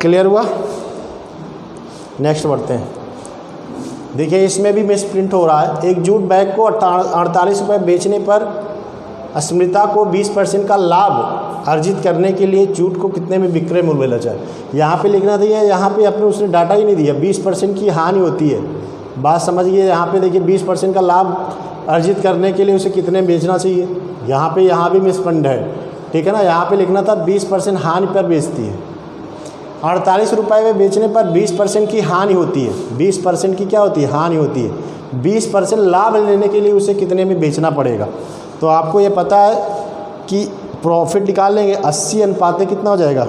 क्लियर हुआ। नेक्स्ट बढ़ते हैं। देखिए इसमें भी मिस प्रिंट हो रहा है। एक जूट बैग को 48 रुपये बेचने पर अस्मिता को 20% का लाभ अर्जित करने के लिए जूट को कितने में विक्रय मूल्य मिला जाए। यहाँ पे लिखना था, यहाँ पे अपने उसने डाटा ही नहीं दिया। 20% की हानि होती है। बात समझिए। यहाँ पे देखिए 20% का लाभ अर्जित करने के लिए उसे कितने बेचना चाहिए। यहाँ भी मिस प्रिंट है, ठीक है ना। यहाँ पे लिखना था 20% हानि पर बेचती है। 48 रुपये में बेचने पर 20% की हानि होती है। 20% की क्या होती है, हानि होती है। 20% लाभ लेने के लिए उसे कितने में बेचना पड़ेगा। तो आपको ये पता है कि प्रॉफिट निकाल लेंगे 80 अनुपात कितना हो जाएगा,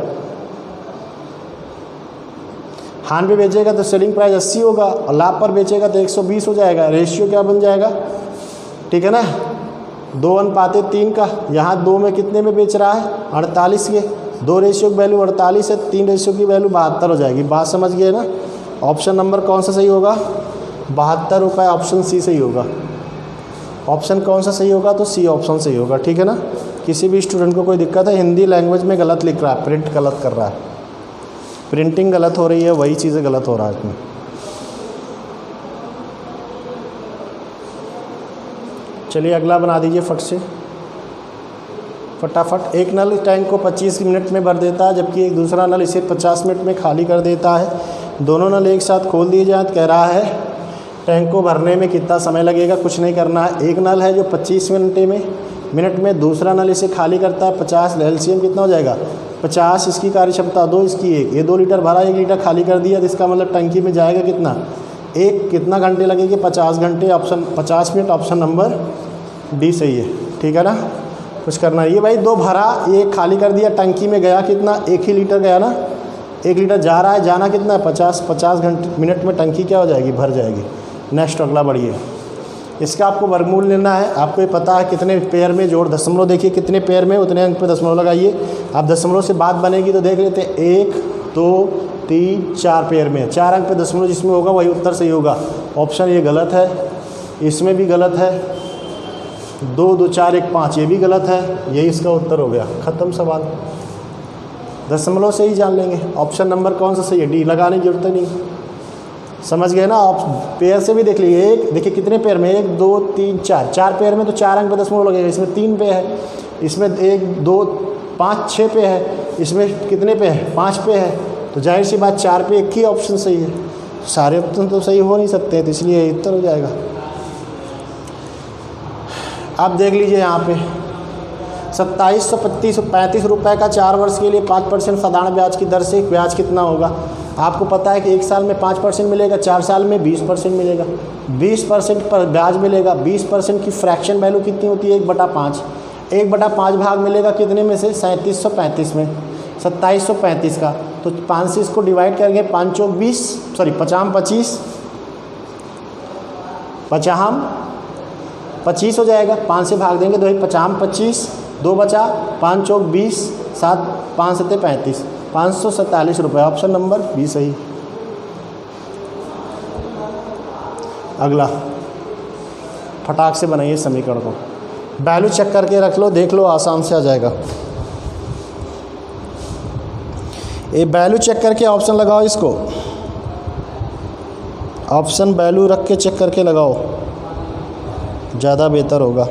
हानि पे बेचेगा तो सेलिंग प्राइस 80 होगा, और लाभ पर बेचेगा तो 120 हो जाएगा। रेशियो क्या बन जाएगा, ठीक है ना, 2:3 का। यहाँ 2 में कितने में बेच रहा है, 48 के। 2 रेशियो की वैल्यू 48 है, 3 रेशियो की वैल्यू 72 हो जाएगी। बात समझ गए ना। ऑप्शन नंबर कौन सा सही होगा, 72 रुपये, ऑप्शन सी सही होगा। ऑप्शन कौन सा सही होगा, तो सी ऑप्शन सही होगा, ठीक है ना। किसी भी स्टूडेंट को कोई दिक्कत है, हिंदी लैंग्वेज में गलत लिख रहा है, प्रिंट गलत कर रहा है, प्रिंटिंग गलत हो रही है, वही चीज़ें गलत हो रहा है इसमें। चलिए अगला बना दीजिए फट से, फटाफट। एक नल टैंक को 25 मिनट में भर देता है, जबकि एक दूसरा नल इसे 50 मिनट में खाली कर देता है। दोनों नल एक साथ खोल दिए जाए तो कह रहा है टैंक को भरने में कितना समय लगेगा। कुछ नहीं करना है। एक नल है जो 25 मिनट में, दूसरा नल इसे खाली करता है 50। एलसीएम कितना हो जाएगा 50, इसकी कार्य क्षमता 2, इसकी 1। ये 2 लीटर भरा, 1 लीटर खाली कर दिया, तो इसका मतलब टंकी में जाएगा कितना, कितना घंटे लगेंगे, 50 घंटे। Option 50 minute, option number D सही है, ठीक है ना। कुछ करना है। ये भाई 2 भरा, ये खाली कर दिया, टंकी में गया कितना, 1 ही लीटर गया ना, 1 लीटर जा रहा है, जाना कितना है 50 मिनट में टंकी क्या हो जाएगी, भर जाएगी। नेक्स्ट अगला बढ़िए। इसका आपको वर्गमूल लेना है। आपको ये पता है कितने पेयर में जोड़, दशमलव देखिए कितने पेयर में, उतने अंक पे दशमलव लगाइए। आप दशमलव से बात बनेगी तो देख लेते हैं, 1 2 3 4 पेयर में, 4 अंक पे दशमलव जिसमें होगा वही उत्तर सही होगा। ऑप्शन ये गलत है, इसमें भी गलत है, 2 2 4 1 5 ये भी गलत है, यही इसका उत्तर हो गया। ख़त्म सवाल। दशमलव से ही जान लेंगे। ऑप्शन नंबर कौन सा सही है, डी। लगाने की जरूरत नहीं, समझ गए ना। आप पेयर से भी देख लीजिए। एक देखिए कितने पेयर में, 1 2 3 4, 4 पेयर में तो 4 अंक पे दशमलव लगेगा। इसमें 3 पे है, इसमें 1 2 5 6 पे है, इसमें कितने पे है 5 पे है, तो जाहिर सी बात 4 पे 1 ही ऑप्शन सही है। सारे ऑप्शन तो सही हो नहीं सकते, तो इसलिए उत्तर हो जाएगा। आप देख लीजिए यहाँ पे 2735 रुपये का 4 वर्ष के लिए 5% साधारण ब्याज की दर से ब्याज कितना होगा। आपको पता है कि 1 साल में 5% मिलेगा, 4 साल में 20% मिलेगा, 20% पर ब्याज मिलेगा। 20% की फ्रैक्शन वैल्यू कितनी होती है, 1/5। 1/5 भाग मिलेगा कितने में से, 3735 में, 2735 का। तो 5 से इसको डिवाइड करेंगे, 5 चौक 20, सॉरी 5 25, 25 हो जाएगा। 5 से भाग देंगे तो 5 25, 2 बचा, 5 चौक 20, 7 5 7 35, 547 रुपये। ऑप्शन नंबर बी सही। अगला फटाक से बनाइए समीकरण को, वैल्यू चेक करके रख लो, देख लो, आसान से आ जाएगा। ये वैल्यू चेक करके ऑप्शन लगाओ इसको। ऑप्शन वैल्यू रख के चेक करके लगाओ, ज़्यादा बेहतर होगा।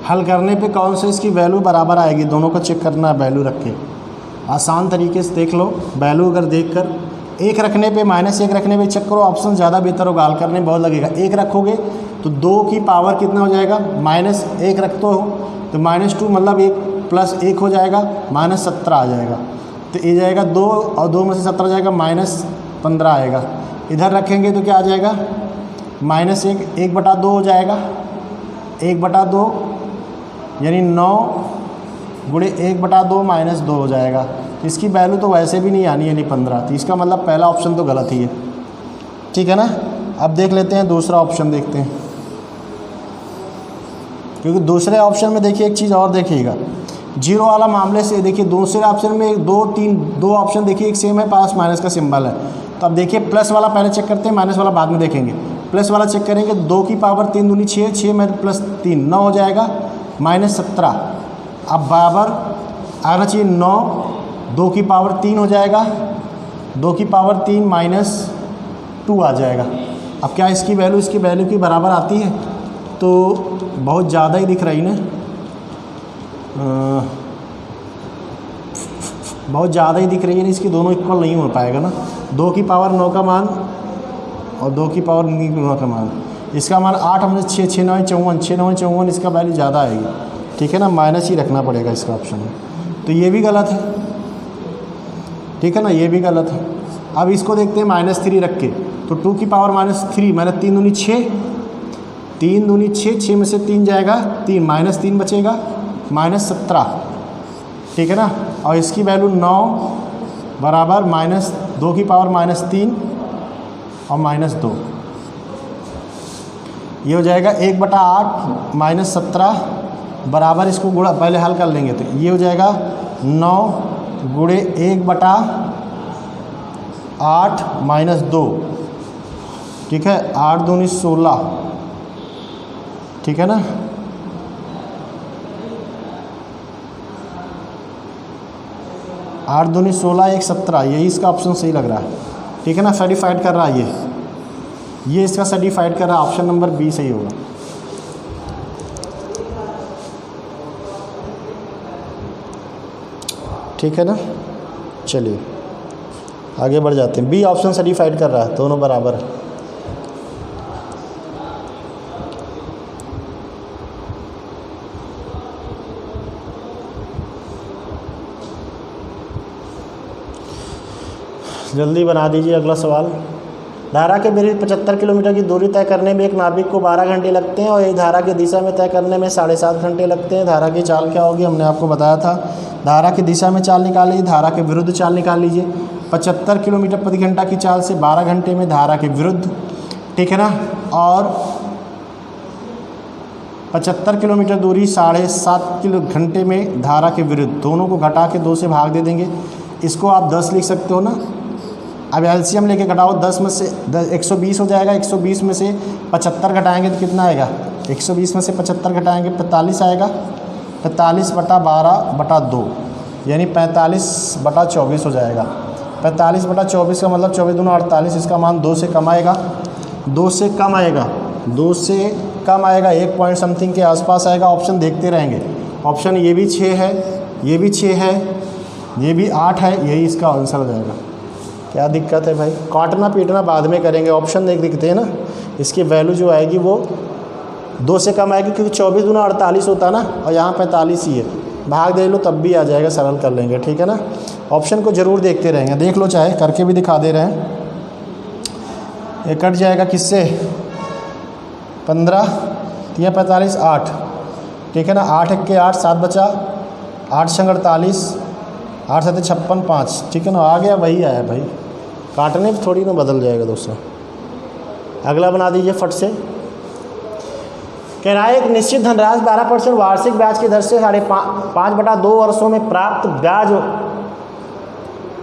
हल करने पे कौन से इसकी वैल्यू बराबर आएगी, दोनों को चेक करना है वैल्यू रख के। आसान तरीके से देख लो, वैल्यू अगर देख कर एक रखने पे -1 रखने पे चेक करो, ऑप्शन ज़्यादा बेहतर होगा, हल करने में बहुत लगेगा। 1 रखोगे तो 2 की पावर कितना हो जाएगा, -1 रखते हो तो -2 मतलब 1 + 1 हो जाएगा, -17 आ जाएगा। तो ये जाएगा 2 और 2 में से 17 जाएगा, -15 आएगा। इधर रखेंगे तो क्या आ जाएगा, -1 1/2 हो जाएगा, 1/2 यानी 9 गुणे 1/2 -2 हो जाएगा। तो इसकी वैल्यू तो वैसे भी नहीं आनी, यानी 15। तो इसका मतलब पहला ऑप्शन तो गलत ही है, ठीक है ना। अब देख लेते हैं दूसरा ऑप्शन, देखते हैं, क्योंकि दूसरे ऑप्शन में देखिए एक चीज़ और देखिएगा, 0 वाला मामले से देखिए दूसरे ऑप्शन में 2 ऑप्शन देखिए एक सेम है, पास माइनस का सिंबल है। तो अब देखिए प्लस वाला पहले चेक करते हैं, माइनस वाला बाद में देखेंगे। प्लस वाला चेक करेंगे, 2 की पावर 3 दूनी 6, 6 में +3 9 हो जाएगा, -17। अब बराबर आना चाहिए 9, 2 की पावर 3 हो जाएगा, 2 की पावर 3 -2 आ जाएगा। अब क्या इसकी वैल्यू की बराबर आती है, तो बहुत ज़्यादा ही दिख रही ना, बहुत ज़्यादा ही दिख रही है ना, इसकी दोनों इक्वल नहीं हो पाएगा ना। 2 की पावर 9 का मान और 2 की पावर 9 का मान, इसका मान 8 में 6, 6 9 54, 6 9 54, इसका वैल्यू ज़्यादा आएगी, ठीक है ना, माइनस ही रखना पड़ेगा इसका ऑप्शन में। तो ये भी गलत है, ठीक है ना, ये भी गलत है। अब इसको देखते हैं -3 रख के, तो 2 की पावर -3 -3 दूनी 6, 3 दूनी 6, 6 में से 3 जाएगा 3, -3 बचेगा, -17, ठीक है ना। और इसकी वैल्यू 9 बराबर -2 की पावर -3 और -2, ये हो जाएगा 1/8 -17 बराबर, इसको गुणा पहले हल कर लेंगे तो ये हो जाएगा 9 गुणे 1/8 -2, ठीक है, 8 दूनी 16, ठीक है ना। 8 दूनी 16, 1 17, यही इसका ऑप्शन सही लग रहा है, ठीक है ना। सर्टिफाइड कर रहा है ये इसका सर्टिफाइड कर रहा है, ऑप्शन नंबर बी सही होगा। ठीक है ना, चलिए आगे बढ़ जाते हैं। बी ऑप्शन सर्टिफाइड कर रहा है, दोनों बराबर है। जल्दी बना दीजिए अगला सवाल। धारा के विरुद्ध 75 किलोमीटर की दूरी तय करने में एक नाविक को 12 घंटे लगते हैं और एक धारा की दिशा में तय करने में 7.5 घंटे लगते हैं। धारा की चाल क्या होगी, हमने आपको बताया था। धारा की दिशा में चाल निकाल लीजिए, धारा के विरुद्ध चाल निकाल लीजिए। 75 किलोमीटर प्रति घंटा की चाल से 12 घंटे में धारा के विरुद्ध, ठीक है ना। और 75 किलोमीटर दूरी 7.5 घंटे में धारा के विरुद्ध, दोनों को घटा के 2 से भाग दे देंगे। इसको आप 10 लिख सकते हो ना। अब एलसीएम लेके घटाओ, 10 में से 120 हो जाएगा। 120 में से 75 घटाएंगे तो कितना आएगा, 120 में से 75 घटाएंगे 45 आएगा। 45/12/2 यानी 45/24 हो जाएगा। 45/24 का मतलब 24 दूना 48, इसका मान 2 से कम आएगा। 2 से कम आएगा, 2 से कम आएगा, 1 पॉइंट समथिंग के आसपास आएगा। ऑप्शन देखते रहेंगे। ऑप्शन ये भी 6 है, ये भी 6 है, ये भी 8 है, यही इसका आंसर हो जाएगा। क्या दिक्कत है भाई, काटना पीटना बाद में करेंगे। ऑप्शन देख दिखते हैं ना, इसकी वैल्यू जो आएगी वो 2 से कम आएगी, क्योंकि 24 दूना 48 होता है ना, और यहाँ 45 ही है। भाग दे लो तब भी आ जाएगा, सरल कर लेंगे, ठीक है ना। ऑप्शन को ज़रूर देखते रहेंगे, देख लो, चाहे करके भी दिखा दे रहे हैं। ये कट जाएगा किससे, 15 या 45 8, ठीक है ना। 8 1 के 8, 7 बचा, 8 संग 48, 8 7 56 5, ठीक है ना। आ गया, वही आया भाई, काटने पर थोड़ी ना बदल जाएगा दोस्तों। अगला बना दीजिए फट से। कह रहा है एक निश्चित धनराशि 12% वार्षिक ब्याज की दर से 5/2 वर्षों में प्राप्त ब्याज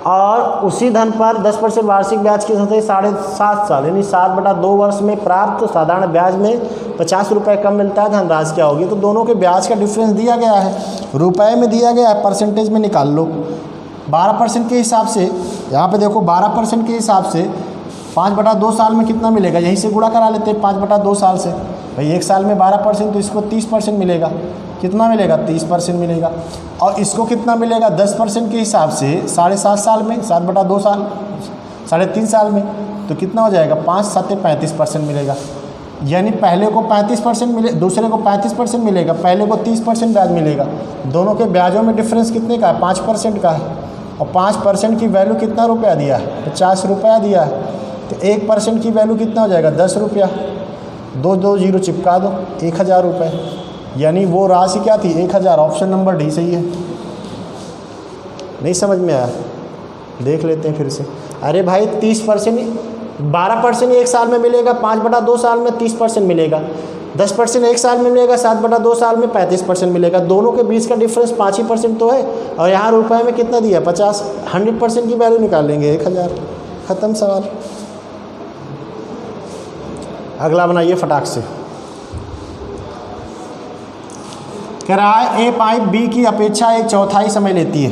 और उसी धन पर 10% वार्षिक ब्याज की दर से 7.5 साल यानी 7/2 वर्ष में प्राप्त साधारण ब्याज में 50 रुपये कम मिलता है। धनराशि क्या होगी? तो दोनों के ब्याज का डिफरेंस दिया गया है, रुपए में दिया गया है, परसेंटेज में निकाल लो। 12% के हिसाब से यहाँ पे देखो 12% के हिसाब से 5/2 साल में कितना मिलेगा? यहीं से गुणा करा लेते हैं 5/2 साल से। भाई एक साल में 12% तो इसको 30% मिलेगा। कितना मिलेगा? 30% मिलेगा। और इसको कितना मिलेगा? 10% के हिसाब से 7.5 साल में 7/2 साल 3.5 साल में तो कितना हो जाएगा? 5 7 35% मिलेगा। यानी पहले को 35% मिले, दूसरे को 35% मिलेगा, पहले को 30% ब्याज मिलेगा। दोनों के ब्याजों में डिफरेंस कितने का है? 5% का है। और 5% की वैल्यू कितना रुपया दिया है? 50 रुपया दिया है। तो 1% की वैल्यू कितना हो जाएगा? 10 रुपया। 2 0 चिपका दो, 1000 रुपये। यानी वो राशि क्या थी? 1000। ऑप्शन नंबर डी सही है। नहीं समझ में आया? देख लेते हैं फिर से। अरे भाई 30% 12% एक साल में मिलेगा, 5/2 साल में 30% मिलेगा, 10% एक साल में मिलेगा, 7/2 साल में 35% मिलेगा। दोनों के बीच का डिफरेंस 5% तो है। और यहाँ रुपए में कितना दिया? 50। 100% की वैल्यू निकाल लेंगे 1000। ख़त्म सवाल। अगला बनाइए फटाक से। कह रहा है ए पाइप बी की अपेक्षा 1/4 समय लेती है।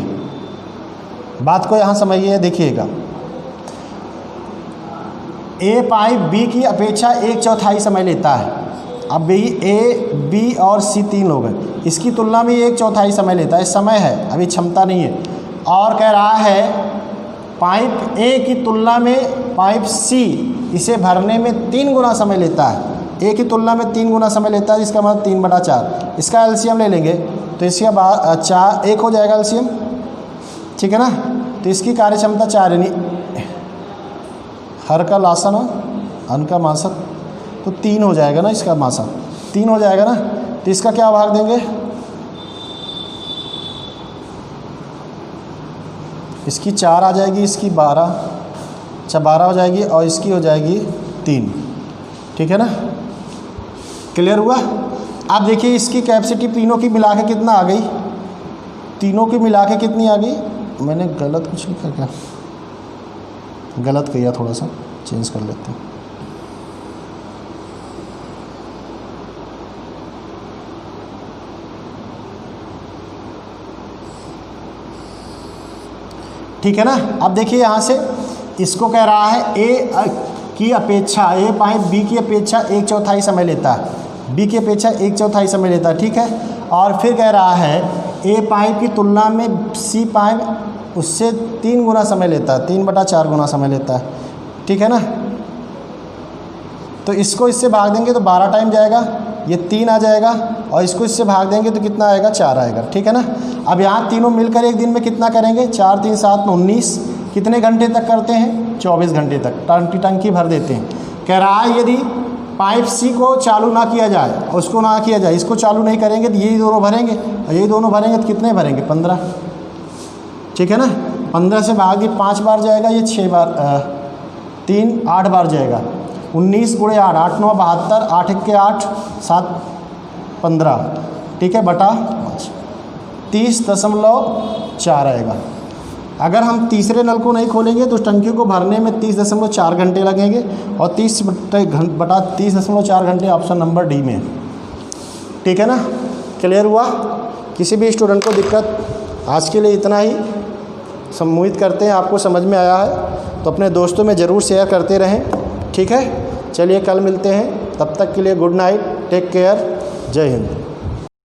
बात को यहाँ समझिए, देखिएगा। ए पाइप बी की अपेक्षा 1/4 समय लेता है। अब भी ए बी और सी 3 लोग हैं, इसकी तुलना में 1/4 समय लेता है। समय है, अभी क्षमता नहीं है। और कह रहा है पाइप ए की तुलना में पाइप सी इसे भरने में 3 गुना समय लेता है। ए की तुलना में 3 गुना समय लेता है, इसका मतलब 3/4। इसका एलसीएम ले लेंगे तो इसका 4 1 हो जाएगा एलसीएम, ठीक है ना। तो इसकी कार्यक्षमता 4 यानी हर का लासा ना अन का मासा तो 3 हो जाएगा ना। इसका मासा 3 हो जाएगा ना। तो इसका क्या भाग देंगे? इसकी 4 आ जाएगी, इसकी 12 हो जाएगी और इसकी हो जाएगी 3। ठीक है ना, क्लियर हुआ। आप देखिए इसकी कैपेसिटी तीनों की मिला के कितना आ गई? तीनों की मिला के कितनी आ गई? मैंने गलत कुछ लिखा क्या? गलत किया, थोड़ा सा चेंज कर लेते हैं। ठीक है ना। अब देखिए यहाँ से इसको कह रहा है ए की अपेक्षा, ए पाइप बी की अपेक्षा 1/4 समय लेता है, बी की अपेक्षा 1/4 समय लेता है। ठीक है। और फिर कह रहा है ए पाइप की तुलना में सी पाइप उससे 3 गुना समय लेता है, 3/4 गुना समय लेता है। ठीक है ना। तो इसको इससे भाग देंगे तो 12 टाइम जाएगा, ये 3 आ जाएगा। और इसको इससे भाग देंगे तो कितना आएगा? 4 आएगा। ठीक है ना। अब यहाँ तीनों मिलकर एक दिन में कितना करेंगे? 4 3 7 19। कितने घंटे तक करते हैं? 24 घंटे तक टंकी भर देते हैं। कह रहा है यदि पाइप सी को चालू ना किया जाए, उसको ना किया जाए, इसको चालू नहीं करेंगे तो यही दोनों भरेंगे और यही दोनों भरेंगे तो कितने भरेंगे? 15। ठीक है ना। 15 से भाग 5 बार जाएगा, ये 6 बार 3 8 बार जाएगा। 19 × 8 8 9 72, 8 1 के 8 7 15। ठीक है, बटा 30.4 आएगा। अगर हम तीसरे नल को नहीं खोलेंगे तो टंकी को भरने में 30.4 घंटे लगेंगे और 30/30.4 घंटे ऑप्शन नंबर डी में। ठीक है ना, क्लियर हुआ। किसी भी स्टूडेंट को दिक्कत? आज के लिए इतना ही। उम्मीद करते हैं आपको समझ में आया है, तो अपने दोस्तों में ज़रूर शेयर करते रहें। ठीक है, चलिए कल मिलते हैं, तब तक के लिए गुड नाइट, टेक केयर, जय हिंद।